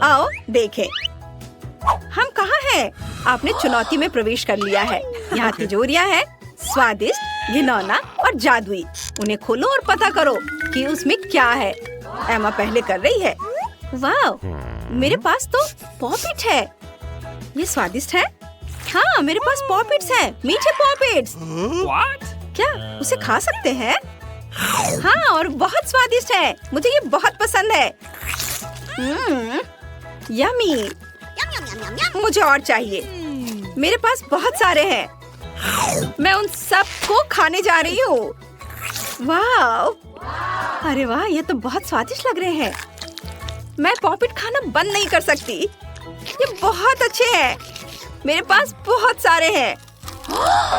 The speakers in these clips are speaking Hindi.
आओ देखें हम कहाँ हैं। आपने चुनौती में प्रवेश कर लिया है। यहाँ तिजोरियाँ हैं, स्वादिष्ट, घिनौना और जादुई। उन्हें खोलो और पता करो कि उसमें क्या है। एमा पहले कर रही है। वाह, मेरे पास तो पॉपिट है। ये स्वादिष्ट है। हाँ, मेरे पास पॉपिट्स हैं, मीठे पॉपिट्स। क्या उसे खा सकते हैं? हाँ, और बहुत स्वादिष्ट है। मुझे ये बहुत पसंद है। यम्मी। मुझे और चाहिए। मेरे पास बहुत सारे हैं। मैं उन सब को खाने जा रही हूँ। वाह, अरे वाह, ये तो बहुत स्वादिष्ट लग रहे हैं। मैं पॉपिट खाना बंद नहीं कर सकती। ये बहुत अच्छे हैं। मेरे पास बहुत सारे हैं।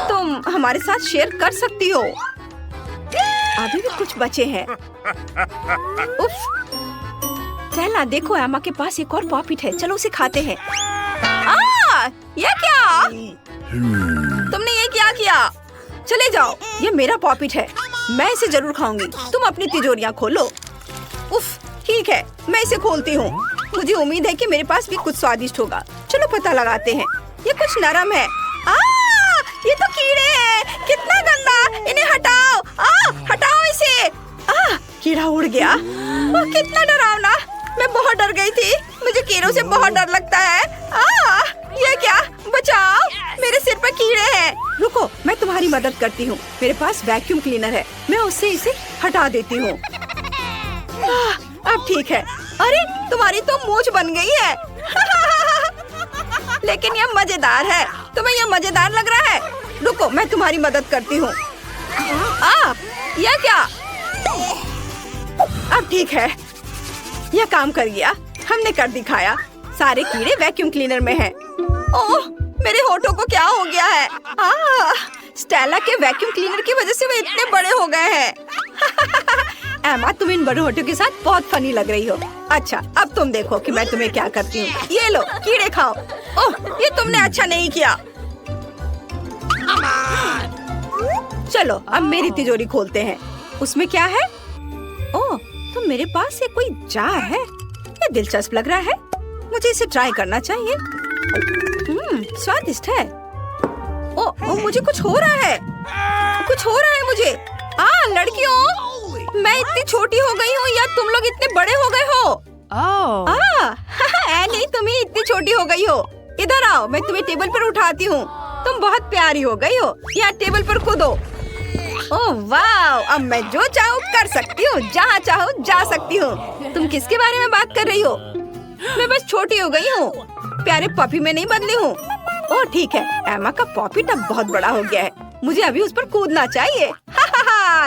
तुम हमारे साथ शेयर कर सकती हो। अभी भी कुछ बचे हैं। उफ, चला देखो, एमा के पास एक और पॉपिट है। चलो उसे खाते हैं। ये क्या? तुमने ये क्या किया? चले जाओ, ये मेरा पॉपिट है। मैं इसे जरूर खाऊंगी। तुम अपनी तिजोरियां खोलो। उफ, ठीक है, मैं इसे खोलती हूँ। मुझे उम्मीद है कि मेरे पास भी कुछ स्वादिष्ट होगा। चलो पता लगाते हैं। ये कुछ नरम है। ये तो कीड़े हैं। कितना गंदा, इन्हें हटाओ। हटाओ इसे। कीड़ा उड़ गया। कितना डरावना। मैं बहुत डर गई थी। मुझे कीड़ों से बहुत डर लगता है। ये क्या? बचाओ, मेरे सिर पर कीड़े हैं। रुको, मैं तुम्हारी मदद करती हूँ। मेरे पास वैक्यूम क्लीनर है। मैं उससे इसे हटा देती हूँ। अब ठीक है। अरे, तुम्हारी तो मूंछ बन गई है। लेकिन यह मजेदार है। तुम्हें यह मजेदार लग रहा है? रुको, मैं तुम्हारी मदद करती हूँ। यह क्या? अब ठीक है, यह काम कर गया। हमने कर दिखाया। सारे कीड़े वैक्यूम क्लीनर में हैं। ओह, मेरे होठों को क्या हो गया है? स्टेला के वैक्यूम क्लीनर की वजह से वे इतने बड़े हो गए हैं। एमा, तुम इन बड़े होठों के साथ बहुत फनी लग रही हो। अच्छा, अब तुम देखो कि मैं तुम्हें क्या करती हूँ। ये लो, कीड़े खाओ। ओह, ये तुमने अच्छा नहीं किया। चलो, अब मेरी तिजोरी खोलते हैं। उसमें क्या है? ओह, तो मेरे पास ये कोई जार है। ये दिलचस्प लग रहा है। मुझे इसे ट्राई करना चाहिए। स्वादिष्ट है। ओह, मुझे कुछ हो रहा है। कुछ हो रहा है मुझे। लड़कियों, मैं इतनी छोटी हो गई हूँ या तुम लोग इतने बड़े हो गए हो? नहीं, तुम ही इतनी छोटी हो गई हो। इधर आओ, मैं तुम्हें टेबल पर उठाती हूँ। तुम बहुत प्यारी हो गई हो। यहाँ टेबल पर कूदो। ओह वाह, अब मैं जो चाहूँ कर सकती हूँ, जहाँ चाहूँ जा सकती हूँ। तुम किसके बारे में बात कर रही हो? मैं बस छोटी हो गई हूँ, प्यारे पपी में नहीं बदली हूँ। ओह ठीक है, एमा का पॉपिट अब बहुत बड़ा हो गया है। मुझे अभी उस पर कूदना चाहिए।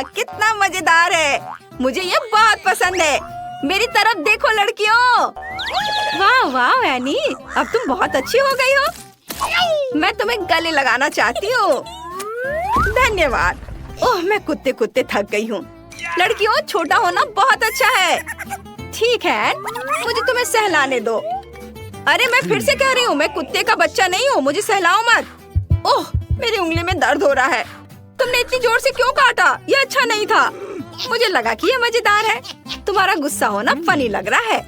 कितना मजेदार है। मुझे ये बहुत पसंद है। मेरी तरफ देखो लड़कियों। वाह वाह एनी, अब तुम बहुत अच्छी हो गई हो। मैं तुम्हें गले लगाना चाहती हूँ। धन्यवाद। ओह, मैं कुत्ते कुत्ते थक गई हूँ। लड़कियों, छोटा होना बहुत अच्छा है। ठीक है, मुझे तुम्हें सहलाने दो। अरे मैं फिर से कह रही हूँ, मैं कुत्ते का बच्चा नहीं हूँ। मुझे सहलाओ मत। ओह, मेरी उंगली में दर्द हो रहा है। तुमने इतनी जोर से क्यों काटा? ये अच्छा नहीं था। मुझे लगा कि ये मजेदार है। तुम्हारा गुस्सा होना फनी लग रहा है।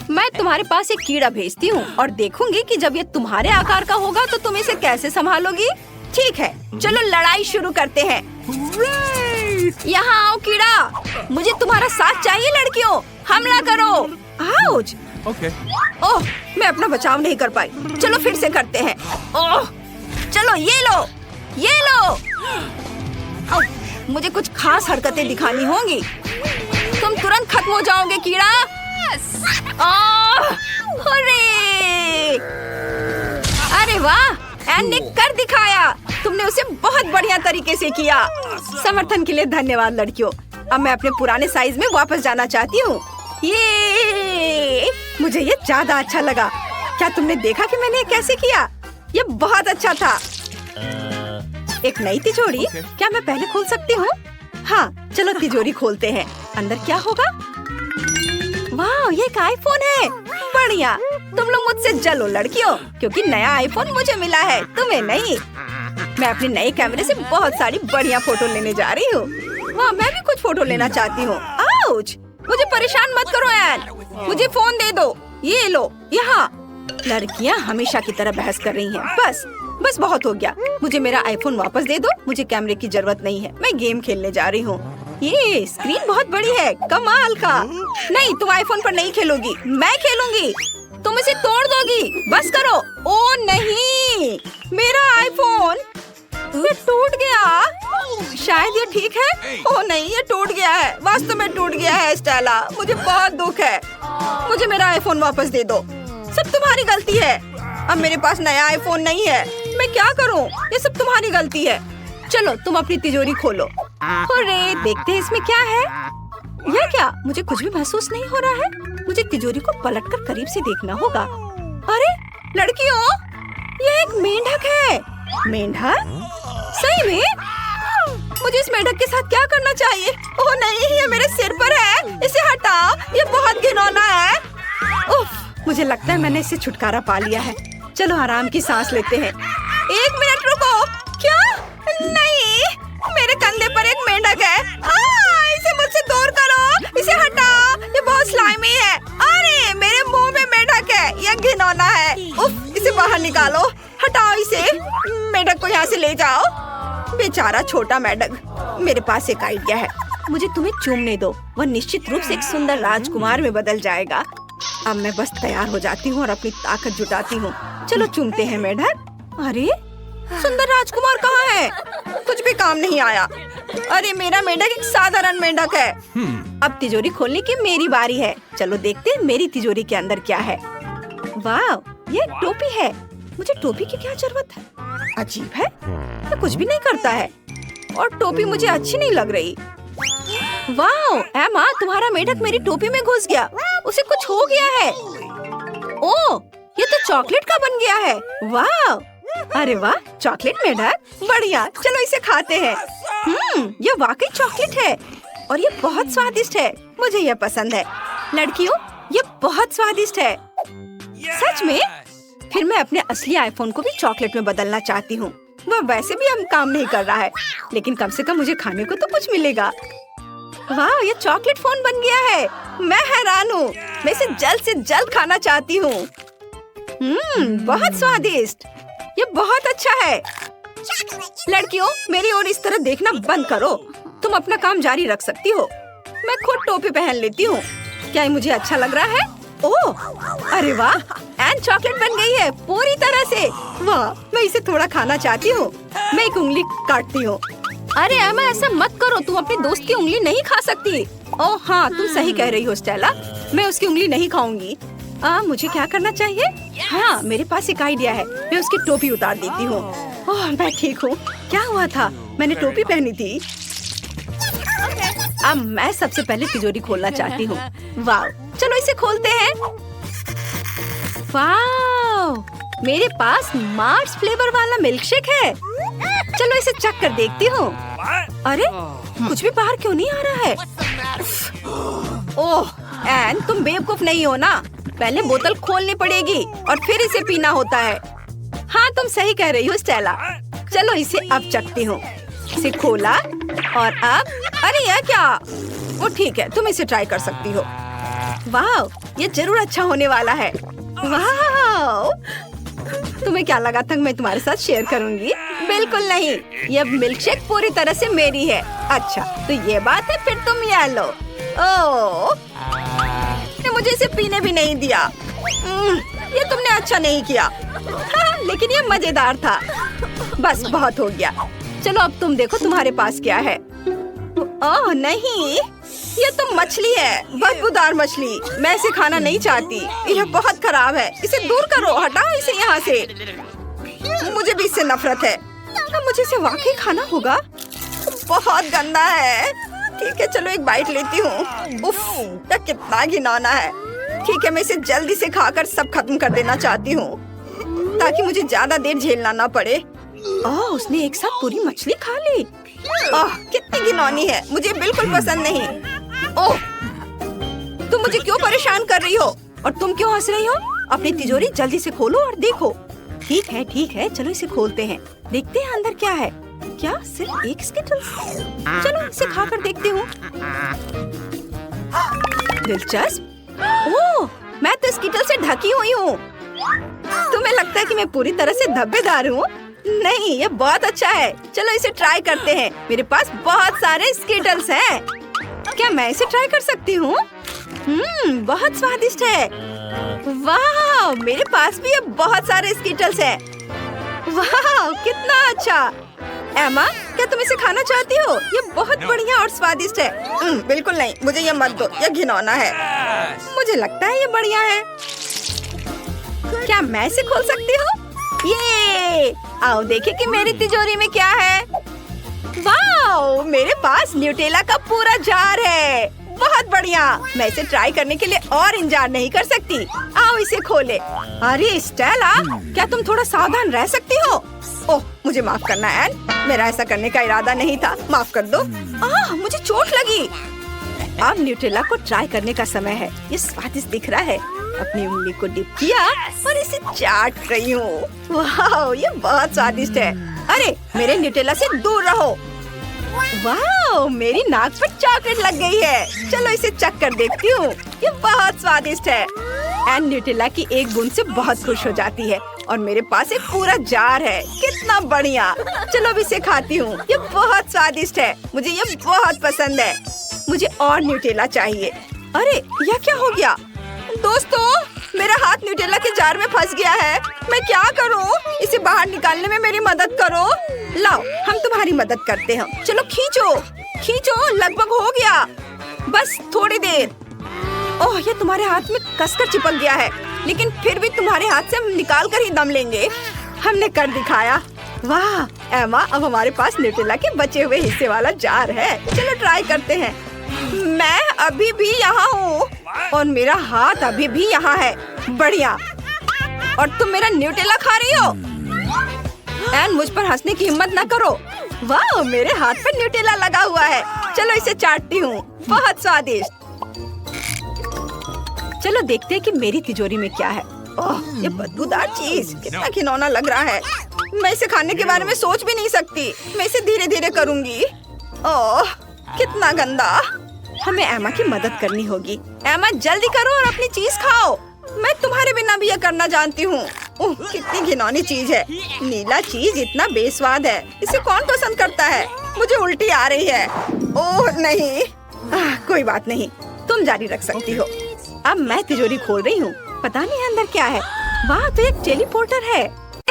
मैं तुम्हारे पास एक कीड़ा भेजती हूँ और देखूंगी कि जब ये तुम्हारे आकार का होगा तो तुम इसे कैसे संभालोगी। ठीक है, चलो लड़ाई शुरू करते हैं। यहाँ आओ कीड़ा, मुझे तुम्हारा साथ चाहिए। लड़कियों, हमला करो। आउच। Okay. ओह, मैं अपना बचाव नहीं कर पाई। चलो फिर से करते हैं। ओह, चलो ये लो, ये लो। मुझे कुछ खास हरकतें दिखानी होंगी। तुम तुरंत खत्म हो जाओगे कीड़ा। अरे वाह, एन ने कर दिखाया। तुमने उसे बहुत बढ़िया तरीके से किया। समर्थन के लिए धन्यवाद लड़कियों। अब मैं अपने पुराने साइज में वापस जाना चाहती हूँ। ये मुझे ये ज्यादा अच्छा लगा। क्या तुमने देखा कि मैंने कैसे किया? ये बहुत अच्छा था। एक नई तिजोरी। क्या मैं पहले खोल सकती हूँ? हाँ, चलो तिजोरी खोलते हैं। अंदर क्या होगा? वाह, ये एक आईफोन है। बढ़िया। तुम लोग मुझसे जलो लड़कियों, क्योंकि नया आईफोन मुझे मिला है, तुम्हें नहीं। मैं अपने नए कैमरे से बहुत सारी बढ़िया फोटो लेने जा रही हूँ। वाह, मैं भी कुछ फोटो लेना चाहती हूँ। आउच, मुझे परेशान मत करो एन। मुझे फोन दे दो। ये लो यहाँ। लड़कियाँ हमेशा की तरह बहस कर रही हैं। बस बहुत हो गया। मुझे मेरा आईफोन वापस दे दो। मुझे कैमरे की जरूरत नहीं है। मैं गेम खेलने जा रही हूँ। ये स्क्रीन बहुत बड़ी है, कमाल का। नहीं, तुम आईफोन पर नहीं खेलोगी, मैं खेलूंगी। तुम इसे तोड़ दोगी। बस करो। ओ नहीं, मेरा आईफोन ये टूट गया। शायद ये ठीक है। ओ नहीं, ये टूट गया है। वास्तव में टूट गया है स्टेला। मुझे बहुत दुख है। मुझे मेरा आईफोन वापस दे दो। सब तुम्हारी गलती है। अब मेरे पास नया आईफोन नहीं है। मैं क्या करूं? ये सब तुम्हारी गलती है। चलो तुम अपनी तिजोरी खोलो। अरे देखते हैं इसमें क्या है। यह क्या? मुझे कुछ भी महसूस नहीं हो रहा है। मुझे तिजोरी को पलटकर करीब से देखना होगा। अरे लड़कियों, ये एक मेंढक है। मेंढक? सही में? मुझे इस मेंढक के साथ क्या करना चाहिए? ओह नहीं, ये मेरे सिर पर है। इसे हटाओ, ये बहुत घिनौना है। उफ, मुझे लगता है मैंने इससे छुटकारा पा लिया है। चलो आराम की सांस लेते हैं। 1 मिनट रुको। क्या? नहीं, मेरे कंधे पर एक मेंढक है। इसे मुझसे दूर करो। इसे हटाओ, ये बहुत स्लाइमी है। अरे मेरे मुंह में मेंढक है। यह घिनौना है। उफ, इसे बाहर निकालो। हटाओ इसे। मेंढक को यहाँ से ले जाओ। बेचारा छोटा मेंढक। मेरे पास एक आइडिया है। मुझे तुम्हें चूमने दो। वह निश्चित रूप से एक सुंदर राजकुमार में बदल जाएगा। अब मैं बस तैयार हो जाती हूँ और अपनी ताकत जुटाती हूँ। चलो चूमते हैं मेंढक। अरे सुंदर राजकुमार कहाँ है? कुछ भी काम नहीं आया। अरे मेरा मेंढक एक साधारण मेंढक है। अब तिजोरी खोलने की मेरी बारी है। चलो देखते हैं मेरी तिजोरी के अंदर क्या है। वाह, ये एक टोपी है। मुझे टोपी की क्या जरूरत है? अजीब है, ये कुछ भी नहीं करता है और टोपी मुझे अच्छी नहीं लग रही। वाह एमा, तुम्हारा मेंढक मेरी टोपी में घुस गया। उसे कुछ हो गया है। ओह, ये तो चॉकलेट का बन गया है। वाह, अरे वाह, चॉकलेट मेंढक, बढ़िया। चलो इसे खाते हैं। ये वाकई चॉकलेट है और ये बहुत स्वादिष्ट है। मुझे ये पसंद है। लड़कियों, ये बहुत स्वादिष्ट है। सच में? फिर मैं अपने असली आईफोन को भी चॉकलेट में बदलना चाहती हूँ। वह वैसे भी अब काम नहीं कर रहा है, लेकिन कम से कम मुझे खाने को तो कुछ मिलेगा। वाह, ये चॉकलेट फोन बन गया है। मैं हैरान हूँ। मैं इसे जल्द से जल्द खाना चाहती हूँ। बहुत स्वादिष्ट। ये बहुत अच्छा है। लड़कियों, मेरी ओर इस तरह देखना बंद करो। तुम अपना काम जारी रख सकती हो। मैं खुद टोपी पहन लेती हूँ। क्या ये मुझे अच्छा लग रहा है? ओह, अरे वाह, एन चॉकलेट बन गई है पूरी तरह से। वाह, मैं इसे थोड़ा खाना चाहती हूँ। मैं एक उंगली काटती हूँ। अरे एमा, ऐसा मत करो। तुम अपने दोस्त की उंगली नहीं खा सकती। ओह हाँ, तुम सही कह रही हो स्टेला। मैं उसकी उंगली नहीं खाऊंगी। मुझे क्या करना चाहिए? हाँ, मेरे पास एक आइडिया है। मैं उसकी टोपी उतार देती हूँ। ओह, मैं ठीक हूँ। क्या हुआ था? मैंने टोपी पहनी थी। अब मैं सबसे पहले तिजोरी खोलना चाहती हूँ। वाह, चलो इसे खोलते हैं। वाह, मेरे पास मार्स फ्लेवर वाला मिल्कशेक है। चलो इसे चख कर देखती हूँ। अरे कुछ भी बाहर क्यों नहीं आ रहा है? ओह एन, तुम बेवकूफ नहीं हो ना। पहले बोतल खोलनी पड़ेगी और फिर इसे पीना होता है। हाँ, तुम सही कह रही हो स्टेला। चलो इसे अब चखती हूँ। इसे खोला और अब, अरे यह क्या? वो ठीक है, तुम इसे ट्राई कर सकती हो। वाह, ये जरूर अच्छा होने वाला है। वाह, तुम्हें क्या लगा था मैं तुम्हारे साथ शेयर करूंगी? बिल्कुल नहीं, यह मिल्कशेक पूरी तरह से मेरी है। अच्छा, तो ये बात है। फिर तुम ये लो। ओह, मुझे इसे पीने भी नहीं दिया। ये तुमने अच्छा नहीं किया। हाँ, लेकिन ये मजेदार था। बस बहुत हो गया। चलो अब तुम देखो तुम्हारे पास क्या है। ओह नहीं, ये तो मछली है, बदबूदार मछली। मैं इसे खाना नहीं चाहती। यह बहुत खराब है। इसे दूर करो, हटाओ इसे यहाँ से। मुझे भी इससे नफरत है। मुझे इसे वाकई खाना होगा। बहुत गंदा है। ठीक है, चलो एक बाइट लेती हूँ। उफ, यह कितना घिनौना है। ठीक है, मैं इसे जल्दी से खाकर सब खत्म कर देना चाहती हूँ, ताकि मुझे ज्यादा देर झेलना ना पड़े। उसने एक साथ पूरी मछली खा ली। कितनी घिनौनी है। मुझे बिल्कुल पसंद नहीं। ओह, तुम मुझे क्यों परेशान कर रही हो? और तुम क्यों हंस रही हो? अपनी तिजोरी जल्दी से खोलो और देखो। ठीक है, चलो इसे खोलते हैं। देखते हैं अंदर क्या है। क्या सिर्फ एक स्किटल्स? चलो इसे खाकर देखती हूँ। दिलचस्प। ओह, मैं तो स्कीटल से ढकी हुई हूँ। तुम्हें लगता है कि मैं पूरी तरह से धब्बेदार हूँ? नहीं, ये बहुत अच्छा है। चलो इसे ट्राई करते हैं। मेरे पास बहुत सारे स्कीटल्स हैं। क्या मैं इसे ट्राई कर सकती हूँ? बहुत स्वादिष्ट है। वाह, मेरे पास भी अब बहुत सारे स्कीटल्स हैं। वाह, कितना अच्छा। एमा, क्या तुम इसे खाना चाहती हो? ये बहुत बढ़िया और स्वादिष्ट है। बिल्कुल नहीं, मुझे ये मत दो, ये घिनौना है। मुझे लगता है ये बढ़िया है। क्या मैं इसे खोल सकती हूँ? ये आओ देखें कि मेरी तिजोरी में क्या है। वाह, मेरे पास न्यूटेला का पूरा जार है। बहुत बढ़िया। मैं इसे ट्राई करने के लिए और इंतजार नहीं कर सकती। आओ इसे खोले। अरे स्टेला, क्या तुम थोड़ा सावधान रह सकती हो? ओह, मुझे माफ करना एन, मेरा ऐसा करने का इरादा नहीं था। माफ कर दो। मुझे चोट लगी। अब न्यूटेला को ट्राई करने का समय है। ये स्वादिष्ट दिख रहा है। अपनी उंगली को डिप किया और इसे चाट रही हूँ। वाह, ये बहुत स्वादिष्ट है। अरे, मेरे न्यूटेला से दूर रहो। वाह, मेरी नाक पर चॉकलेट लग गई है। चलो इसे चख कर देखती हूँ। ये बहुत स्वादिष्ट है। एन न्यूटेला की एक बूंद से बहुत खुश हो जाती है और मेरे पास एक पूरा जार है। कितना बढ़िया। चलो अब इसे खाती हूँ। ये बहुत स्वादिष्ट है। मुझे ये बहुत पसंद है। मुझे और न्यूटेला चाहिए। अरे, यह क्या हो गया? दोस्तों, मेरा हाथ न्यूटेला के जार में फंस गया है। मैं क्या करूं? इसे बाहर निकालने में मेरी मदद करो। लाओ, हम तुम्हारी मदद करते हैं। चलो खींचो, खींचो। लगभग हो गया। बस थोड़ी देर। ओह, ये तुम्हारे हाथ में कसकर चिपक गया है, लेकिन फिर भी तुम्हारे हाथ से हम निकाल कर ही दम लेंगे। हमने कर दिखाया। वाह एमा, अब हमारे पास न्यूटेला के बचे हुए हिस्से वाला जार है। चलो ट्राई करते हैं। मैं अभी भी यहाँ हूँ और मेरा हाथ अभी भी यहाँ है। बढ़िया। और तुम मेरा न्यूटेला खा रही हो? एन, मुझ पर हंसने की हिम्मत न करो। वाह, मेरे हाथ पर न्यूटेला लगा हुआ है। चलो इसे चाटती हूँ। बहुत स्वादिष्ट। चलो देखते हैं कि मेरी तिजोरी में क्या है। ओह, ये बदबूदार चीज, कितना घिनौना लग रहा है। मैं इसे खाने के बारे में सोच भी नहीं सकती। मैं इसे धीरे धीरे करूँगी। ओह, कितना गंदा। हमें एमा की मदद करनी होगी। एमा, जल्दी करो और अपनी चीज खाओ। मैं तुम्हारे बिना भी ये करना जानती हूँ। ओह, कितनी घिनौनी चीज है। नीला चीज इतना बेस्वाद है। इसे कौन पसंद करता है? मुझे उल्टी आ रही है। ओह नहीं। कोई बात नहीं, तुम जारी रख सकती हो। अब मैं तिजोरी खोल रही हूँ। पता नहीं अंदर क्या है। वाह, तो एक टेलीपोर्टर है।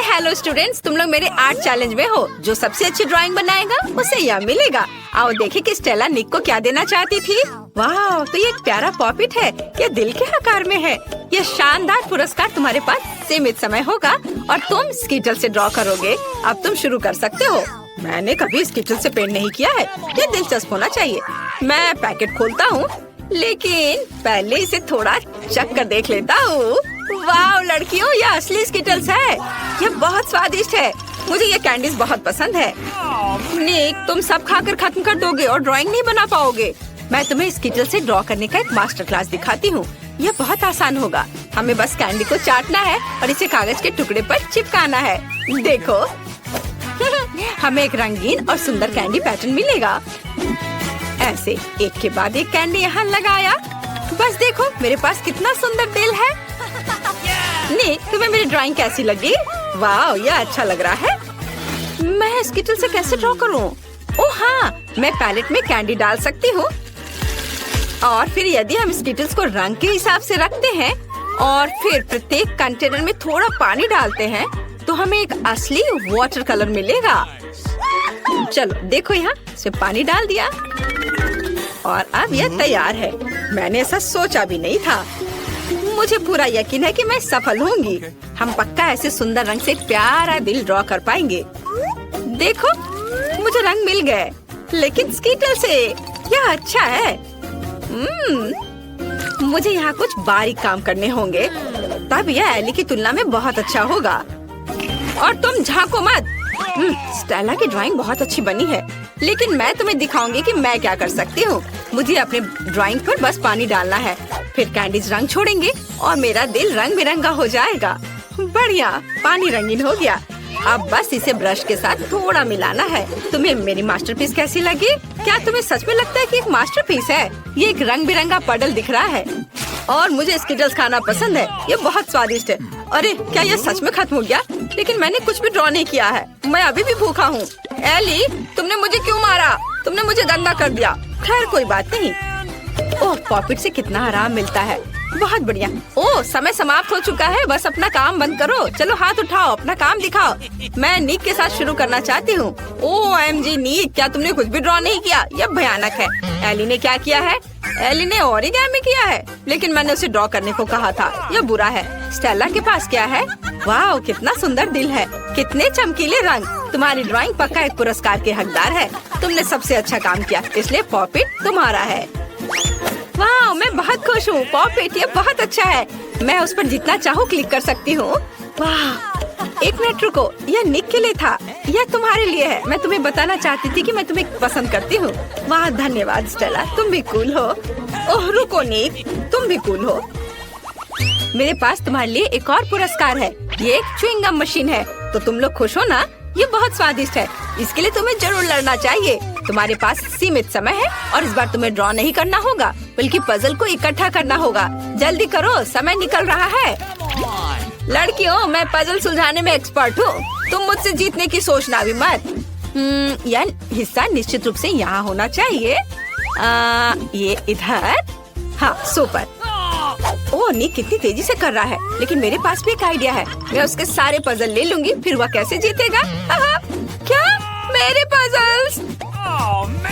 हेलो स्टूडेंट्स, तुम लोग मेरे आर्ट चैलेंज में हो। जो सबसे अच्छी ड्राइंग बनाएगा उसे यह मिलेगा। आओ देखें कि स्टेला निक को क्या देना चाहती थी। वाह, तो ये एक प्यारा पॉपिट है। ये दिल के आकार में है। ये शानदार पुरस्कार तुम्हारे पास सीमित समय होगा और तुम स्कीटल से ड्रॉ करोगे। अब तुम शुरू कर सकते हो। मैंने कभी स्कीटल से पेंट नहीं किया है। ये दिलचस्प होना चाहिए। मैं पैकेट खोलता हूँ, लेकिन पहले इसे थोड़ा चख कर देख लेता हूँ। वाह लड़कियों, ये असली स्कीटल्स है। ये बहुत स्वादिष्ट है। मुझे ये कैंडीज बहुत पसंद है। निक, तुम सब खाकर खत्म कर दोगे और ड्राइंग नहीं बना पाओगे। मैं तुम्हें स्कीटल से ड्रॉ करने का एक मास्टर क्लास दिखाती हूँ। यह बहुत आसान होगा। हमें बस कैंडी को चाटना है और इसे कागज के टुकड़े पर चिपकाना है। देखो हमें एक रंगीन और सुंदर कैंडी पैटर्न मिलेगा। ऐसे एक के बाद एक कैंडी यहाँ लगाया। बस देखो मेरे पास कितना सुंदर दिल है। निक, तुम्हें मेरी ड्राइंग कैसी लगी? वाह, ये अच्छा लग रहा है। मैं स्कीटल से कैसे ड्रॉ करूं? ओह हाँ, मैं पैलेट में कैंडी डाल सकती हूँ और फिर यदि हम स्कीटल्स को रंग के हिसाब से रखते हैं और फिर प्रत्येक कंटेनर में थोड़ा पानी डालते हैं तो हमें एक असली वाटर कलर मिलेगा। चलो देखो, यहाँ से पानी डाल दिया और अब यह तैयार है। मैंने ऐसा सोचा भी नहीं था। मुझे पूरा यकीन है कि मैं सफल होंगी। हम पक्का ऐसे सुंदर रंग से एक प्यारा दिल ड्रॉ कर पाएंगे। देखो, मुझे रंग मिल गए, लेकिन स्कीटल से। यह अच्छा है। मुझे यहाँ कुछ बारीक काम करने होंगे, तब यह एली की तुलना में बहुत अच्छा होगा। और तुम झांको मत। स्टेला की ड्राइंग बहुत अच्छी बनी है, लेकिन मैं तुम्हें दिखाऊंगी कि मैं क्या कर सकती हूँ। मुझे अपने ड्राइंग पर बस पानी डालना है, फिर कैंडीज रंग छोड़ेंगे और मेरा दिल रंग बिरंगा हो जाएगा। बढ़िया, पानी रंगीन हो गया। अब बस इसे ब्रश के साथ थोड़ा मिलाना है। तुम्हें मेरी मास्टरपीस कैसी लगी? क्या तुम्हें सच में लगता है कि एक मास्टरपीस है? ये एक रंग बिरंगा पडल दिख रहा है। और मुझे स्किटल्स खाना पसंद है। ये बहुत स्वादिष्ट है। अरे क्या ये सच में खत्म हो गया? लेकिन मैंने कुछ भी ड्रॉ नहीं किया है। मैं अभी भी भूखा हूँ। एली, तुमने मुझे क्यों मारा? तुमने मुझे गंदा कर दिया। खैर कोई बात नहीं। ओह, पॉपिट से कितना आराम मिलता है। बहुत बढ़िया। ओह, समय समाप्त हो चुका है। बस अपना काम बंद करो। चलो हाथ उठाओ, अपना काम दिखाओ। मैं निक के साथ शुरू करना चाहती हूँ। OMG निक, क्या तुमने कुछ भी ड्रॉ नहीं किया? यह भयानक है। एली ने क्या किया है? एली ने ओरिगामी किया है, लेकिन मैंने उसे ड्रॉ करने को कहा था। यह बुरा है। स्टेला के पास क्या है? वाह, कितना सुंदर दिल है, कितने चमकीले रंग। तुम्हारी ड्राइंग पक्का एक पुरस्कार के हकदार है। तुमने सबसे अच्छा काम किया, इसलिए पॉपिट तुम्हारा है। वाह, मैं बहुत खुश हूँ। पॉपिट ये बहुत अच्छा है। मैं उस पर जितना चाहूँ क्लिक कर सकती हूँ। वाह, एक मिनट रुको, यह निक के लिए था। यह तुम्हारे लिए है। मैं तुम्हें बताना चाहती थी कि मैं तुम्हें पसंद करती हूँ। वाह, धन्यवाद स्टेला, तुम भी कूल हो। ओह रुको निक, तुम भी कूल हो। मेरे पास तुम्हारे लिए एक और पुरस्कार है। ये एक च्युइंगम मशीन है। तो तुम लोग खुश हो ना? ये बहुत स्वादिष्ट है। इसके लिए तुम्हें जरूर लड़ना चाहिए। तुम्हारे पास सीमित समय है और इस बार तुम्हें ड्रॉ नहीं करना होगा, बल्कि पजल को इकट्ठा करना होगा। जल्दी करो, समय निकल रहा है। लड़कियों, मैं पजल सुलझाने में एक्सपर्ट हूँ। तुम मुझसे जीतने की सोचना भी मत। यह हिस्सा निश्चित रूप से यहाँ होना चाहिए। ये इधर। हाँ, सुपर। ओह, निक कितनी तेजी से कर रहा है। लेकिन मेरे पास भी एक आइडिया है। मैं उसके सारे पजल ले लूंगी, फिर वह कैसे जीतेगा? क्या मेरे पजल्स?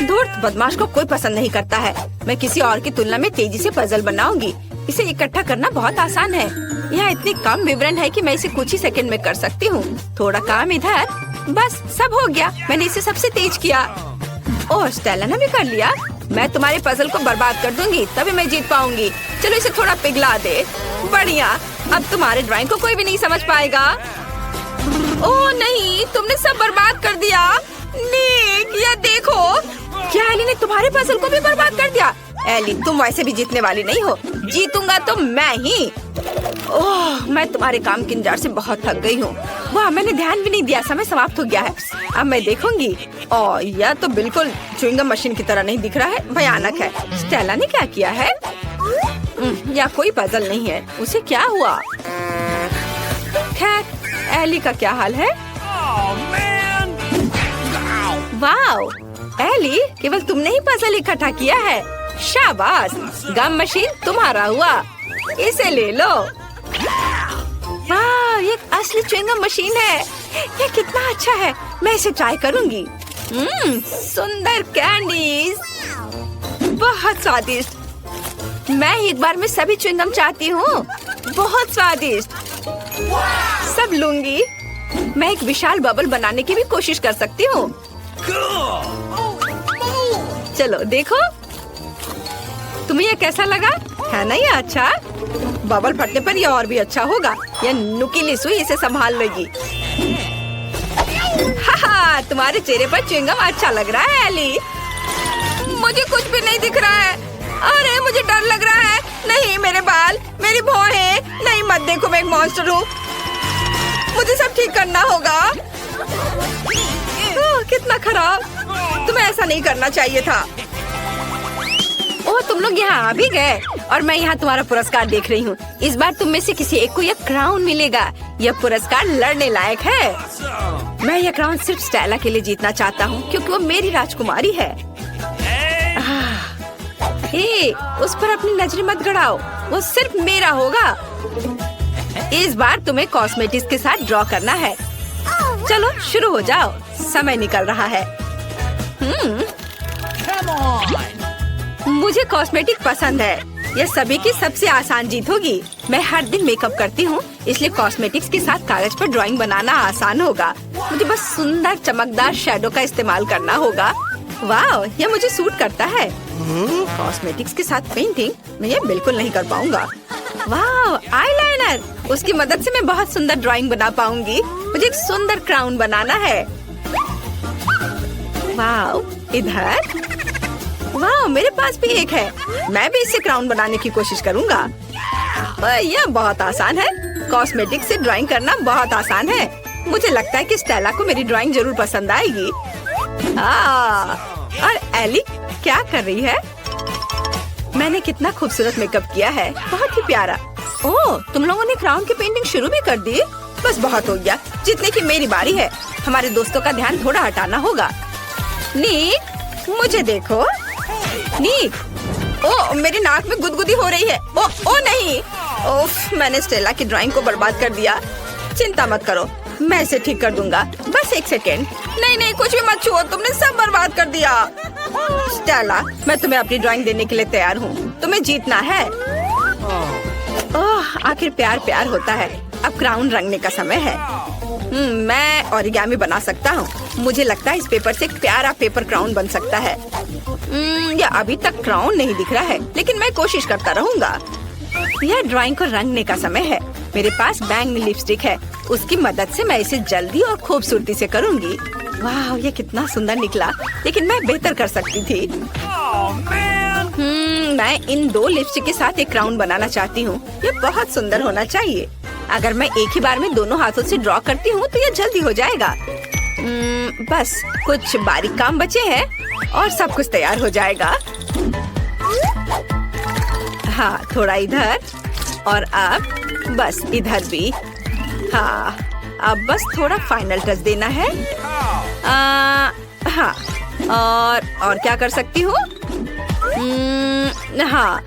धूर्त बदमाश को कोई पसंद नहीं करता है। मैं किसी और की तुलना में तेजी से पजल बनाऊंगी। इसे इकट्ठा करना बहुत आसान है। यहाँ इतने कम विवरण है कि मैं इसे कुछ ही सेकंड में कर सकती हूँ। थोड़ा काम इधर, बस सब हो गया। मैंने इसे सबसे तेज किया। ओह, स्टेला ने भी कर लिया। मैं तुम्हारे पजल को बर्बाद कर दूंगी, तभी मैं जीत पाऊंगी। चलो इसे थोड़ा पिघला दे। बढ़िया, अब तुम्हारे ड्राइंग को कोई भी नहीं समझ पाएगा। ओह नहीं, तुमने सब बर्बाद कर दिया। निक, यह देखो। क्या एली ने तुम्हारे पजल को भी बर्बाद कर दिया? एली, तुम वैसे भी जीतने वाली नहीं हो। जीतूंगा तो मैं ही। ओह, मैं तुम्हारे काम के इंतजार से बहुत थक गई हूँ। वाह, मैंने ध्यान भी नहीं दिया। समय समाप्त हो गया है। अब मैं देखूंगी। ओह, यह तो बिल्कुल च्युइंगम मशीन की तरह नहीं दिख रहा है। भयानक है। स्टेला ने क्या किया है? या कोई पजल नहीं है। उसे क्या हुआ? खैर, एली का क्या हाल है? वाह, एली, केवल तुमने ही पजल इकट्ठा किया है। शाबाश, गम मशीन तुम्हारा हुआ। इसे ले लो। वाह, ये असली च्युइंगम मशीन है। ये कितना अच्छा है। मैं इसे ट्राई करूंगी। सुंदर कैंडीज, बहुत स्वादिष्ट। मैं एक बार में सभी च्युइंगम चाहती हूँ। बहुत स्वादिष्ट। सब लूंगी। मैं एक विशाल बबल बनाने की भी कोशिश कर सकती हूँ। चलो देखो, तुम्हें यह कैसा लगा? है ना ये अच्छा? बबल फटने पर यह और भी अच्छा होगा। यह नुकीली सुई इसे संभाल लेगी। हाहा, तुम्हारे चेहरे पर च्युइंगम अच्छा लग रहा है एली। मुझे कुछ भी नहीं दिख रहा है। अरे मुझे डर लग रहा है। नहीं, मेरे बाल, मेरी भौहें। नहीं, मत देखो, मैं एक मॉन्स्टर हूँ। मुझे सब ठीक करना होगा। कितना खराब। तुम्हें ऐसा नहीं करना चाहिए था। ओह, तुम लोग यहाँ आ भी गए और मैं यहाँ तुम्हारा पुरस्कार देख रही हूँ। इस बार तुम में से किसी एक को यह क्राउन मिलेगा। यह पुरस्कार लड़ने लायक है। मैं यह क्राउन सिर्फ स्टेला के लिए जीतना चाहता हूँ, क्योंकि वो मेरी राजकुमारी है। हे, उस पर अपनी नजरें मत गड़ाओ। वो सिर्फ मेरा होगा। इस बार तुम्हें कॉस्मेटिक्स के साथ ड्रॉ करना है। चलो शुरू हो जाओ, समय निकल रहा है। मुझे कॉस्मेटिक पसंद है। यह सभी की सबसे आसान जीत होगी। मैं हर दिन मेकअप करती हूँ, इसलिए कॉस्मेटिक्स के साथ कागज पर ड्राइंग बनाना आसान होगा। मुझे बस सुंदर चमकदार शैडो का इस्तेमाल करना होगा। वाह, यह मुझे सूट करता है। कॉस्मेटिक्स के साथ पेंटिंग मैं ये बिल्कुल नहीं कर पाऊंगा। वाह, आईलाइनर, उसकी मदद से मैं बहुत सुंदर ड्राइंग बना पाऊंगी। मुझे एक सुंदर क्राउन बनाना है। वाह, इधर। वाह, मेरे पास भी एक है। मैं भी इससे क्राउन बनाने की कोशिश करूंगा। यह बहुत आसान है। कॉस्मेटिक्स से ड्राइंग करना बहुत आसान है। मुझे लगता है कि स्टेला को मेरी ड्राइंग जरूर पसंद आएगी। और एली क्या कर रही है? मैंने कितना खूबसूरत मेकअप किया है, बहुत ही प्यारा। ओह, तुम लोगों ने क्राउन की पेंटिंग शुरू भी कर दी? बस बहुत हो गया, जितने की मेरी बारी है। हमारे दोस्तों का ध्यान थोड़ा हटाना होगा। नीक, मुझे देखो। नीक, ओह, मेरी नाक में गुदगुदी हो रही है। ओ नहीं, ओफ, मैंने स्टेला की ड्राइंग को बर्बाद कर दिया। चिंता मत करो, मैं इसे ठीक कर दूंगा। बस एक सेकेंड। नहीं, कुछ भी मत छुओ, तुमने सब बर्बाद कर दिया। स्टेला, मैं तुम्हें अपनी ड्राइंग देने के लिए तैयार हूँ। तुम्हें जीतना है। ओह, आखिर प्यार होता है। अब क्राउन रंगने का समय है। मैं ओरिगामी बना सकता हूँ। मुझे लगता है इस पेपर से एक प्यारा पेपर क्राउन बन सकता है। या अभी तक क्राउन नहीं दिख रहा है, लेकिन मैं कोशिश करता रहूँगा। यह ड्राइंग को रंगने का समय है। मेरे पास बैंगनी लिपस्टिक है, उसकी मदद से मैं इसे जल्दी और खूबसूरती से करूँगी। वाह, ये कितना सुंदर निकला, लेकिन मैं बेहतर कर सकती थी। मैं इन 2 लिपस्टिक के साथ एक क्राउन बनाना चाहती हूँ। ये बहुत सुंदर होना चाहिए। अगर मैं एक ही बार में दोनों हाथों से ड्रॉ करती हूँ तो ये जल्दी हो जाएगा। बस कुछ बारीक काम बचे हैं और सब कुछ तैयार हो जाएगा। हाँ, थोड़ा इधर और अब बस इधर भी। हाँ, अब बस थोड़ा फाइनल टच देना है। हाँ, और क्या कर सकती हूँ? हाँ,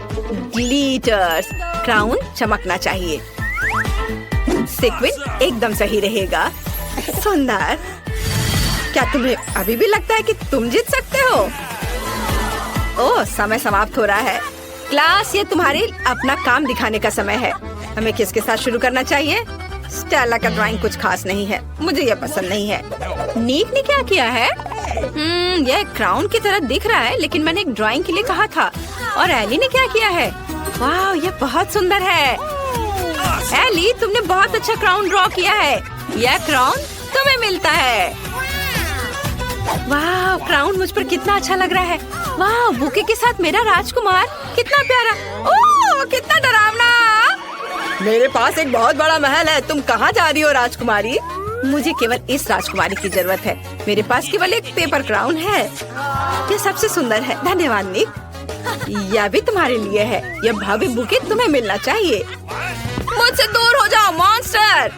ग्लिटर्स। क्राउन चमकना चाहिए। सीक्वेंस एकदम सही रहेगा। सुंदर। क्या तुम्हें अभी भी लगता है कि तुम जीत सकते हो? ओह, समय समाप्त हो रहा है। क्लास, ये तुम्हारे अपना काम दिखाने का समय है। हमें किसके साथ शुरू करना चाहिए? स्टेला का ड्राइंग कुछ खास नहीं है, मुझे यह पसंद नहीं है। नीक ने क्या किया है? यह क्राउन की तरह दिख रहा है, लेकिन मैंने एक ड्राइंग के लिए कहा था। और एली ने क्या किया है? वाह, यह बहुत सुंदर है। एली, तुमने बहुत अच्छा क्राउन ड्रॉ किया है। यह क्राउन तुम्हें मिलता है। वाह, क्राउन मुझ पर कितना अच्छा लग रहा है। वाह, बुके के साथ मेरा राजकुमार, कितना प्यारा। ओह, कितना डरावना। मेरे पास एक बहुत बड़ा महल है। तुम कहाँ जा रही हो राजकुमारी? मुझे केवल इस राजकुमारी की जरूरत है। मेरे पास केवल एक पेपर क्राउन है। ये सबसे सुंदर है। धन्यवाद नीक। यह भी तुम्हारे लिए है। यह भव्य बुके तुम्हें मिलना चाहिए। मुझसे दूर हो जाओ मॉन्स्टर।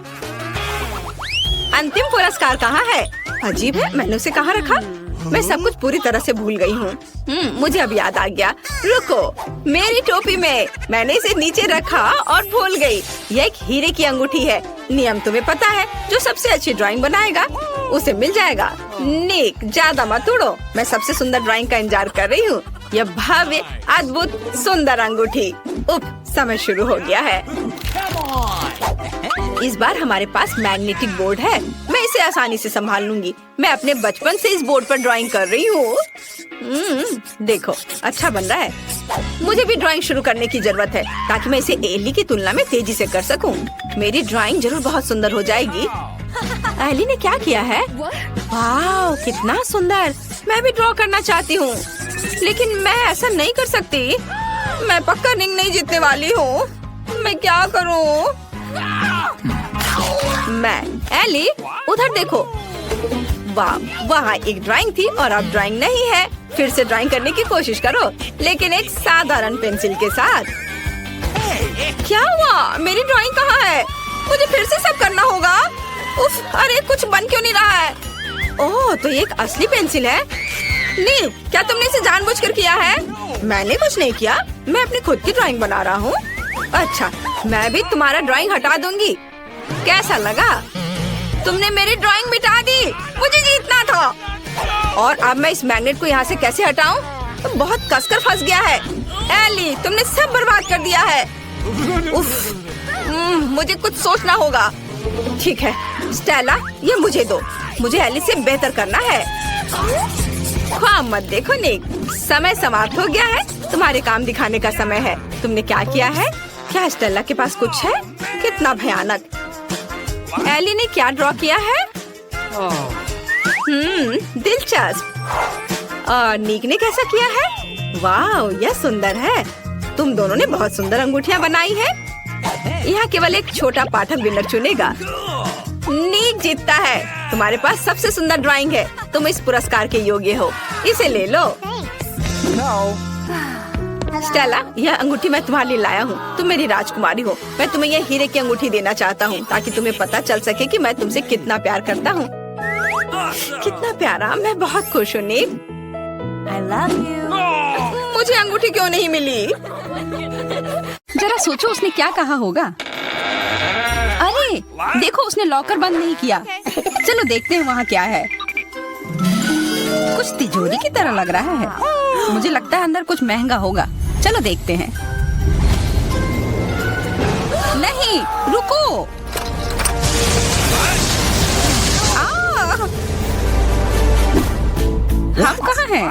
अंतिम पुरस्कार कहाँ है? अजीब है, मैंने उसे कहाँ रखा? मैं सब कुछ पूरी तरह से भूल गई हूँ। मुझे अब याद आ गया। रुको, मेरी टोपी में मैंने इसे नीचे रखा और भूल गई। यह एक हीरे की अंगूठी है। नियम तुम्हें पता है, जो सबसे अच्छी ड्राइंग बनाएगा उसे मिल जाएगा। निक, ज्यादा मत उड़ो। मैं सबसे सुंदर ड्राइंग का इंतजार कर रही हूँ। यह भव्य, अद्भुत, सुंदर अंगूठी। समय शुरू हो गया है। इस बार हमारे पास मैग्नेटिक बोर्ड है। मैं इसे आसानी से संभाल लूंगी। मैं अपने बचपन से इस बोर्ड पर ड्राइंग कर रही हूँ। देखो, अच्छा बन रहा है। मुझे भी ड्राइंग शुरू करने की जरूरत है, ताकि मैं इसे एली की तुलना में तेजी से कर सकूं। मेरी ड्राइंग जरूर बहुत सुंदर हो जाएगी। एली ने क्या किया है? वाह, कितना सुंदर। मैं भी ड्रॉ करना चाहती हूँ, लेकिन मैं ऐसा नहीं कर सकती। मैं पक्का रिंग नहीं जीतने वाली हूँ। मैं क्या करूँ? एली, उधर देखो। वाह, वहाँ एक ड्राइंग थी और अब ड्राइंग नहीं है। फिर से ड्राइंग करने की कोशिश करो, लेकिन एक साधारण पेंसिल के साथ। क्या हुआ? मेरी ड्राइंग कहाँ है? मुझे फिर से सब करना होगा। उफ, अरे कुछ बन क्यों नहीं रहा है? ओह, तो ये एक असली पेंसिल है। नी, क्या तुमने इसे जानबूझकर किया है? मैंने कुछ नहीं किया, मैं अपनी खुद की ड्राइंग बना रहा हूँ। अच्छा, मैं भी तुम्हारा ड्राइंग हटा दूंगी। कैसा लगा? तुमने मेरी ड्राइंग मिटा दी। मुझे जीतना था। और अब मैं इस मैग्नेट को यहाँ से कैसे हटाऊं? तो बहुत कसकर फंस गया है। एली, तुमने सब बर्बाद कर दिया है। उफ, मुझे कुछ सोचना होगा। ठीक है स्टेला, ये मुझे दो। मुझे एली से बेहतर करना है। ख्वाब मत देखो निक, समय समाप्त हो गया है। तुम्हारे काम दिखाने का समय है। तुमने क्या किया है? क्या स्टेला के पास कुछ है? कितना भयानक। एली ने क्या ड्रॉ किया है? दिलचस्प। और निक ने कैसा किया है? वाह, यह सुंदर है। तुम दोनों ने बहुत सुंदर अंगूठियाँ बनाई है। यहाँ केवल एक छोटा पाठक विनर चुनेगा। निक जीतता है। तुम्हारे पास सबसे सुंदर ड्राइंग है। तुम इस पुरस्कार के योग्य हो। इसे ले लो। स्टेला, यह अंगूठी मैं तुम्हारे लिए लाया हूँ। तुम मेरी राजकुमारी हो। मैं तुम्हें यह हीरे की अंगूठी देना चाहता हूँ ताकि तुम्हें पता चल सके कि मैं तुमसे कितना प्यार करता हूँ। कितना प्यारा, मैं बहुत खुश हूँ नील। I love you. मुझे अंगूठी क्यों नहीं मिली? जरा सोचो उसने क्या कहा होगा। अरे देखो, उसने लॉकर बंद नहीं किया। चलो देखते हैं वहाँ क्या है। कुछ तिजोरी की तरह लग रहा है। मुझे लगता है अंदर कुछ महंगा होगा। चलो देखते हैं। नहीं, रुको। हम कहाँ हैं?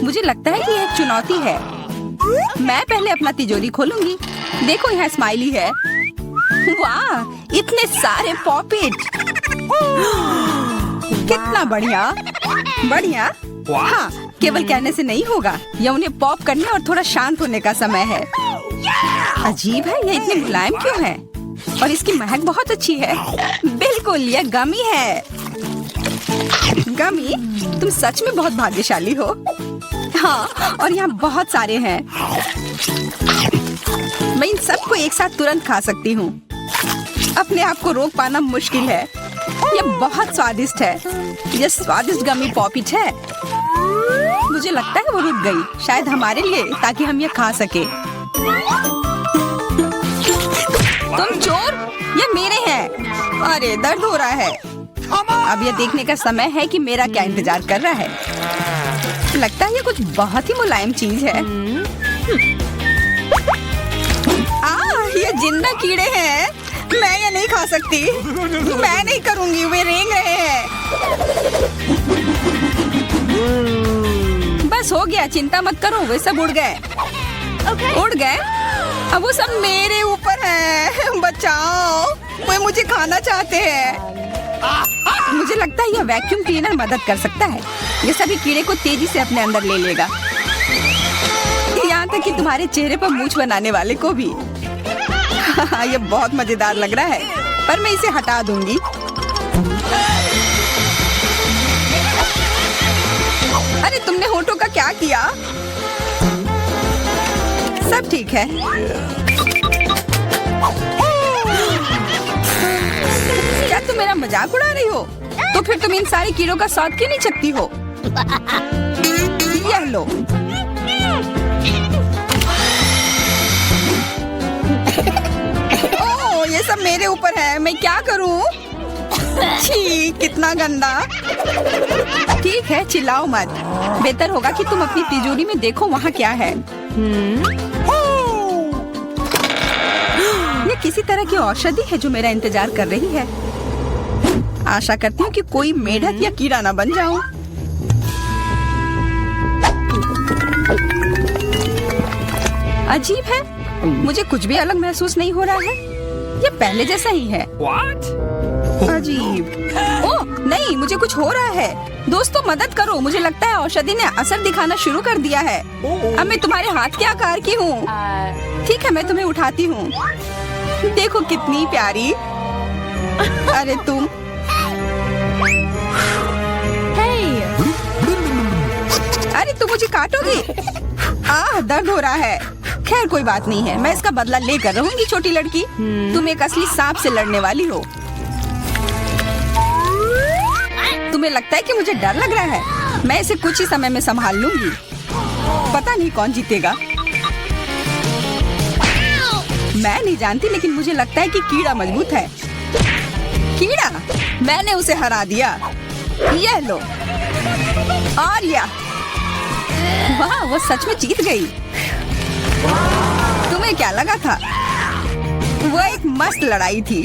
मुझे लगता है कि यह एक चुनौती है। मैं पहले अपना तिजोरी खोलूंगी। देखो यहाँ स्माइली है। वाह, इतने सारे पॉपिट। कितना बढ़िया। बढ़िया। हाँ, केवल कहने से नहीं होगा। यह उन्हें पॉप करने और थोड़ा शांत होने का समय है। अजीब है, यह इतनी मुलायम क्यों है? और इसकी महक बहुत अच्छी है। बिल्कुल, यह गमी है। गमी, तुम सच में बहुत भाग्यशाली हो। हाँ, और यहाँ बहुत सारे हैं। मैं इन सबको एक साथ तुरंत खा सकती हूँ। अपने आप को रोक पाना मुश्किल है। यह बहुत स्वादिष्ट है। यह स्वादिष्ट गमी पॉपिट है। मुझे लगता है वो रुक गई, शायद हमारे लिए, ताकि हम यह खा सके। तुम चोर, ये मेरे हैं। अरे दर्द हो रहा है। अब यह देखने का समय है कि मेरा क्या इंतजार कर रहा है। लगता है ये कुछ बहुत ही मुलायम चीज है। ये जिंदा कीड़े हैं। मैं ये नहीं खा सकती। मैं नहीं करूंगी, वे रेंग रहे हैं। बस हो गया, चिंता मत करो, वे सब उड़ गए। उड़ गए? अब वो सब मेरे ऊपर है। बचाओ, वे मुझे खाना चाहते हैं। मुझे लगता है यह वैक्यूम क्लीनर मदद कर सकता है। ये सभी कीड़े को तेजी से अपने अंदर ले लेगा, यहाँ तक कि तुम्हारे चेहरे पर मूंछ बनाने वाले को भी। ये बहुत मजेदार लग रहा है, पर मैं इसे हटा दूंगी। अरे तुमने होठों का क्या किया? सब ठीक है। क्या तुम मेरा मजाक उड़ा रही हो? तो फिर तुम इन सारे कीड़ों का स्वाद क्यों नहीं चखती हो? यह लो। ओह, ये सब मेरे ऊपर है। मैं क्या करूं? छी, कितना गंदा। ठीक है, चिल्लाओ मत। बेहतर होगा कि तुम अपनी तिजोरी में देखो वहाँ क्या है। ये किसी तरह की औषधि है जो मेरा इंतजार कर रही है। आशा करती हूँ कि कोई मेढक या कीड़ा ना बन जाऊं। अजीब है, मुझे कुछ भी अलग महसूस नहीं हो रहा है। ये पहले जैसा ही है। अजीब। ओह नहीं, मुझे कुछ हो रहा है। दोस्तों मदद करो, मुझे लगता है औषधि ने असर दिखाना शुरू कर दिया है। अब मैं तुम्हारे हाथ के आकार की हूँ। ठीक है, मैं तुम्हें उठाती हूँ। देखो कितनी प्यारी। अरे तुम। अरे तुम मुझे काटोगी? दर्द हो रहा है। खैर कोई बात नहीं है, मैं इसका बदला लेकर रहूंगी। छोटी लड़की, तुम एक असली सांप से लड़ने वाली हो। तुम्हें लगता है कि मुझे डर लग रहा है? मैं इसे कुछ ही समय में संभाल लूंगी। पता नहीं कौन जीतेगा। मैं नहीं जानती, लेकिन मुझे लगता है कि कीड़ा मजबूत है। कीड़ा, मैंने उसे हरा दिया। यह लो। और यह, वाह, वो सच में जीत गई। तुम्हें क्या लगा था? वो एक मस्त लड़ाई थी।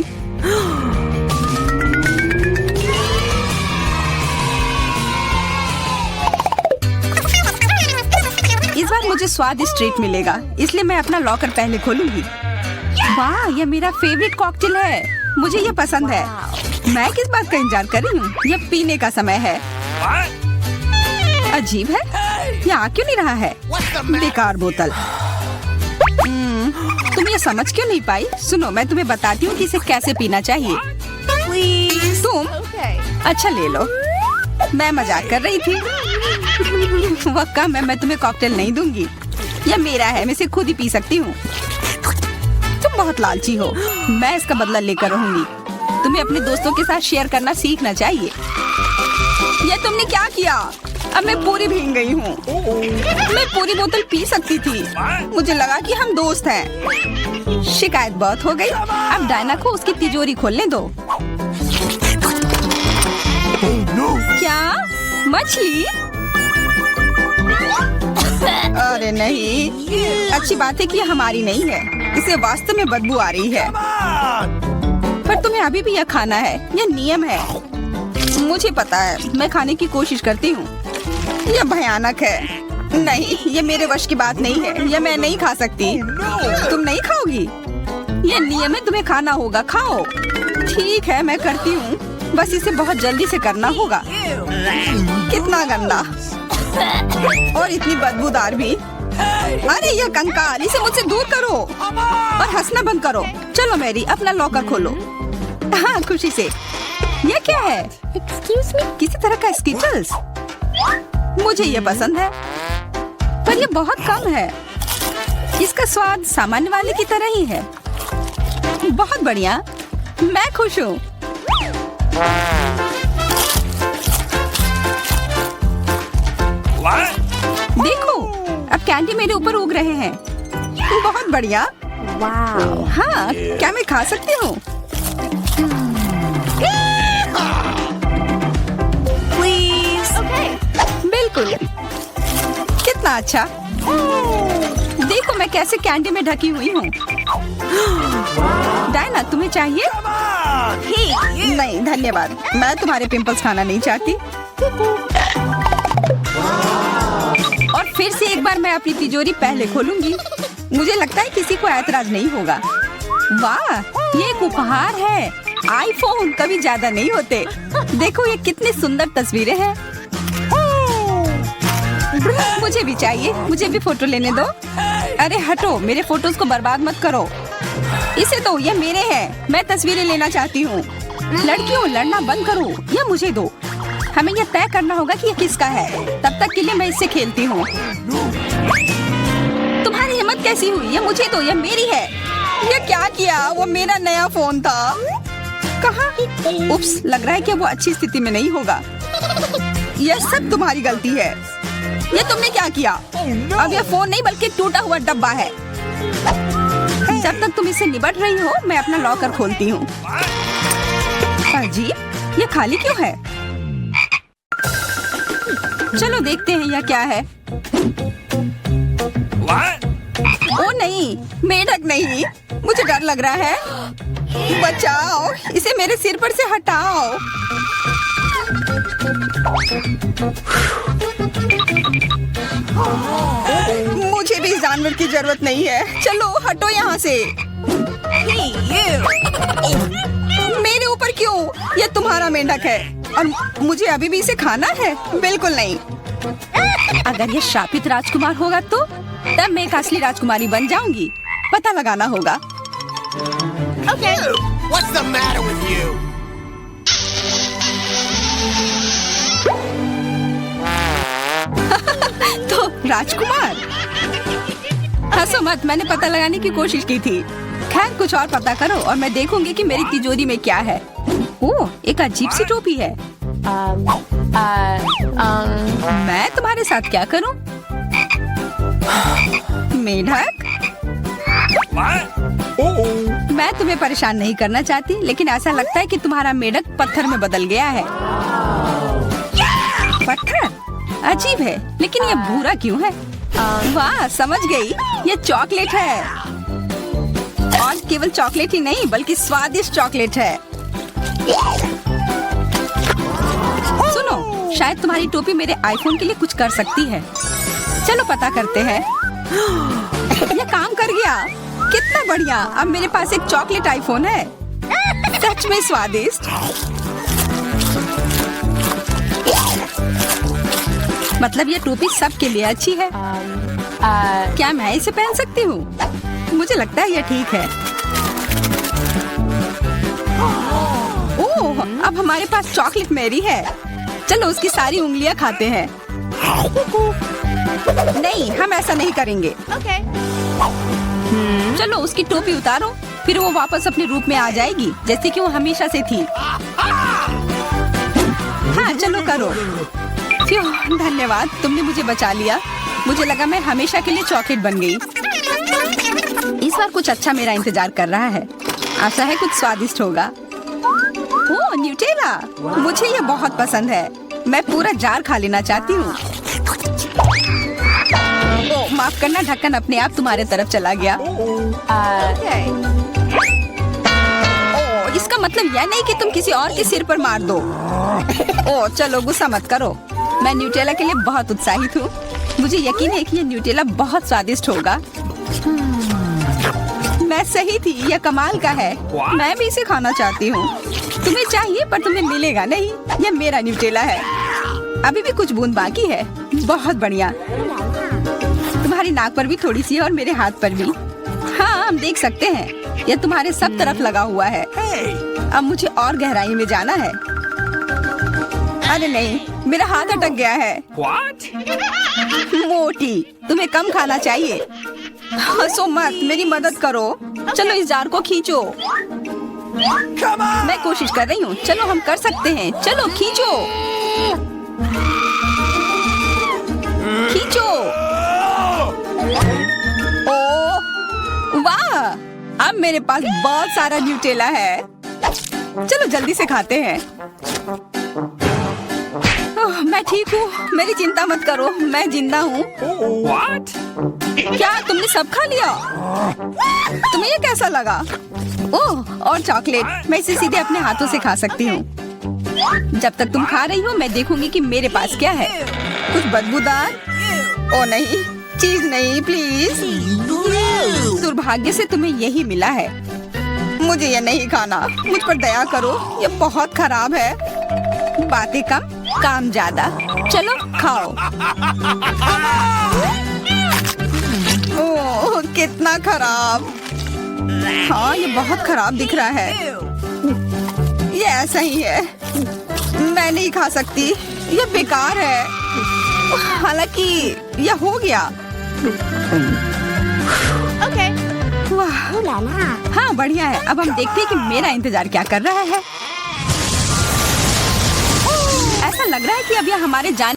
इस बार मुझे स्वादिष्ट ट्रीट मिलेगा, इसलिए मैं अपना लॉकर पहले खोलूंगी। वाह, यह मेरा फेवरेट कॉकटेल है। मुझे यह पसंद है। मैं किस बात का इंतजार कर रही हूँ? यह पीने का समय है। अजीब है, यह आ क्यों नहीं रहा है? बेकार बोतल। तुम ये समझ क्यों नहीं पाई? सुनो, मैं तुम्हें बताती हूँ कि इसे कैसे पीना चाहिए। तुम अच्छा ले लो। मैं मजाक कर रही थी। वह कम है, मैं तुम्हें कॉकटेल नहीं दूंगी। यह मेरा है, मैं इसे खुद ही पी सकती हूँ। तुम बहुत लालची हो, मैं इसका बदला लेकर रहूंगी। तुम्हें अपने दोस्तों के साथ शेयर करना सीखना चाहिए। यह तुमने क्या किया? अब मैं पूरी भीग गई हूँ। मैं पूरी बोतल पी सकती थी। मुझे लगा कि हम दोस्त हैं। शिकायत बहुत हो गई। अब डायना को उसकी तिजोरी खोलने दो। क्या? मछली? अरे नहीं, अच्छी बात है कि यह हमारी नहीं है। इसे वास्तव में बदबू आ रही है। पर तुम्हें अभी भी यह खाना है, यह नियम है। मुझे पता है, मैं खाने की कोशिश करती हूँ। यह भयानक है। नहीं, यह मेरे वश की बात नहीं है। यह मैं नहीं खा सकती। तुम नहीं खाओगी? यह नियम है, तुम्हें खाना होगा। खाओ। ठीक है, मैं करती हूँ। बस इसे बहुत जल्दी से करना होगा। कितना गंदा और इतनी बदबूदार भी। अरे यह कंकाल, इसे मुझसे दूर करो और हंसना बंद करो। चलो मैरी, अपना लॉकर खोलो। हाँ, खुशी से। यह क्या है? Excuse me? किसी तरह का स्किटल्स? मुझे ये पसंद है, पर ये बहुत कम है। इसका स्वाद सामान्य वाले की तरह ही है। बहुत बढ़िया, मैं खुश हूँ। देखो, अब कैंडी मेरे ऊपर उग रहे हैं। बहुत बढ़िया। Wow. हाँ, क्या मैं खा सकती हूँ? Please. Okay. बिल्कुल। कितना अच्छा। देखो मैं कैसे कैंडी में ढकी हुई हूँ। डायना, तुम्हें चाहिए? नहीं धन्यवाद, मैं तुम्हारे पिंपल्स खाना नहीं चाहती। और फिर से एक बार मैं अपनी तिजोरी पहले खोलूंगी। मुझे लगता है किसी को ऐतराज नहीं होगा। वाह, ये एक उपहार है। आईफोन कभी ज्यादा नहीं होते। देखो ये कितनी सुंदर तस्वीरें हैं। मुझे भी चाहिए, मुझे भी फोटो लेने दो। अरे हटो, मेरे फोटोज को बर्बाद मत करो। इसे दो, ये मेरे हैं। मैं तस्वीरें लेना चाहती हूँ। लड़कियों, लड़ना बंद करो, यह मुझे दो। हमें यह तय करना होगा कि यह किसका है। तब तक के लिए मैं इससे खेलती हूँ। तुम्हारी हिम्मत कैसी हुई? यह मुझे दो, यह मेरी है। यह क्या किया? वो मेरा नया फोन था। कहाँ? उप्स, लग रहा है कि वो अच्छी स्थिति में नहीं होगा। यह सब तुम्हारी गलती है। ये तुमने क्या किया? अब यह फोन नहीं बल्कि टूटा हुआ डब्बा है। जब तक तुम इससे निपट रही हो, मैं अपना लॉकर खोलती हूँ। अजीब, ये खाली क्यों है? चलो देखते हैं यह क्या है। ओ नहीं, मेढक नहीं, मुझे डर लग रहा है। बचाओ, इसे मेरे सिर पर से हटाओ। मुझे भी इस जानवर की जरूरत नहीं है। चलो हटो यहाँ से। मेरे ऊपर क्यों? यह तुम्हारा मेंढक है और मुझे अभी भी इसे खाना है? बिल्कुल नहीं। अगर ये शापित राजकुमार होगा तो तब मैं एक असली राजकुमारी बन जाऊंगी। पता लगाना होगा। Okay. What's the matter with you? तो राजकुमार, हंसो मत, मैंने पता लगाने की कोशिश की थी। खैर कुछ और पता करो और मैं देखूंगी कि मेरी तिजोरी में क्या है। ओह, एक अजीब सी टोपी है। मैं तुम्हारे साथ क्या करूं? मेढक, मैं तुम्हें परेशान नहीं करना चाहती, लेकिन ऐसा लगता है कि तुम्हारा मेढक पत्थर में बदल गया है। पत्थर? अजीब है, लेकिन ये भूरा क्यों है? वाह, समझ गई, ये चॉकलेट है। और केवल चॉकलेट ही नहीं बल्कि स्वादिष्ट चॉकलेट है। सुनो, शायद तुम्हारी टोपी मेरे आईफोन के लिए कुछ कर सकती है। चलो पता करते हैं। ये काम कर गया, कितना बढ़िया। अब मेरे पास एक चॉकलेट आईफोन है। सच में स्वादिष्ट। मतलब ये टोपी सबके लिए अच्छी है। क्या मैं इसे पहन सकती हूँ? मुझे लगता है ये ठीक है। ओह, अब हमारे पास चॉकलेट मैरी है। चलो उसकी सारी उंगलियां खाते हैं। नहीं, हम ऐसा नहीं करेंगे। Okay. चलो उसकी टोपी उतारो, फिर वो वापस अपने रूप में आ जाएगी जैसे कि वो हमेशा से थी। हाँ चलो करो। फ्यू, धन्यवाद, तुमने मुझे बचा लिया। मुझे लगा मैं हमेशा के लिए चॉकलेट बन गई। इस बार कुछ अच्छा मेरा इंतजार कर रहा है। आशा है कुछ स्वादिष्ट होगा। ओह न्यूटेला, मुझे ये बहुत पसंद है। मैं पूरा जार खा लेना चाहती हूँ। ओह माफ करना, ढक्कन अपने आप तुम्हारे तरफ चला गया। Okay. ओह इसका मतलब यह नहीं कि तुम किसी और के सिर पर मार दो। ओह चलो गुस्सा मत करो, मैं न्यूटेला के लिए बहुत उत्साहित हूँ। मुझे यकीन है कि ये न्यूटेला बहुत स्वादिष्ट होगा। मैं सही थी, यह कमाल का है। मैं भी इसे खाना चाहती हूँ। तुम्हें चाहिए पर तुम्हें मिलेगा नहीं। यह मेरा न्यूटेला है। अभी भी कुछ बूंद बाकी है। बहुत बढ़िया। तुम्हारी नाक पर भी थोड़ी सी है और मेरे हाथ पर भी। हाँ हम देख सकते हैं, यह तुम्हारे सब तरफ लगा हुआ है। अब मुझे और गहराई में जाना है। अरे नहीं, मेरा हाथ अटक गया है। What? मोटी, तुम्हें कम खाना चाहिए। हंसो मत, मेरी मदद करो। चलो इस जार को खींचो। Come on! मैं कोशिश कर रही हूँ। चलो हम कर सकते हैं। चलो खींचो खींचो। ओ वाह, अब मेरे पास बहुत सारा न्यूटेला है। चलो जल्दी से खाते हैं। ओह, मैं ठीक हूँ, मेरी चिंता मत करो, मैं जिंदा हूँ। What? क्या तुमने सब खा लिया? तुम्हें ये कैसा लगा? ओह और चॉकलेट, मैं इसे सीधे अपने हाथों से खा सकती हूँ। जब तक तुम खा रही हो मैं देखूंगी कि मेरे पास क्या है। कुछ बदबूदार? ओ नहीं, चीज नहीं प्लीज। दुर्भाग्य से तुम्हें यही मिला है। मुझे ये नहीं खाना, मुझ पर दया करो, ये बहुत खराब है। बातें कम काम ज्यादा। चलो खाओ। ओह कितना खराब। हाँ ये बहुत खराब दिख रहा है। ये ऐसा ही है, मैं नहीं खा सकती, ये बेकार है। हालांकि यह हो गया। Okay. वाह Ooh la la. हाँ बढ़िया है। अब हम देखते हैं कि मेरा इंतजार क्या कर रहा है। ऐसा लग रहा है कि अब यह हमारे जाने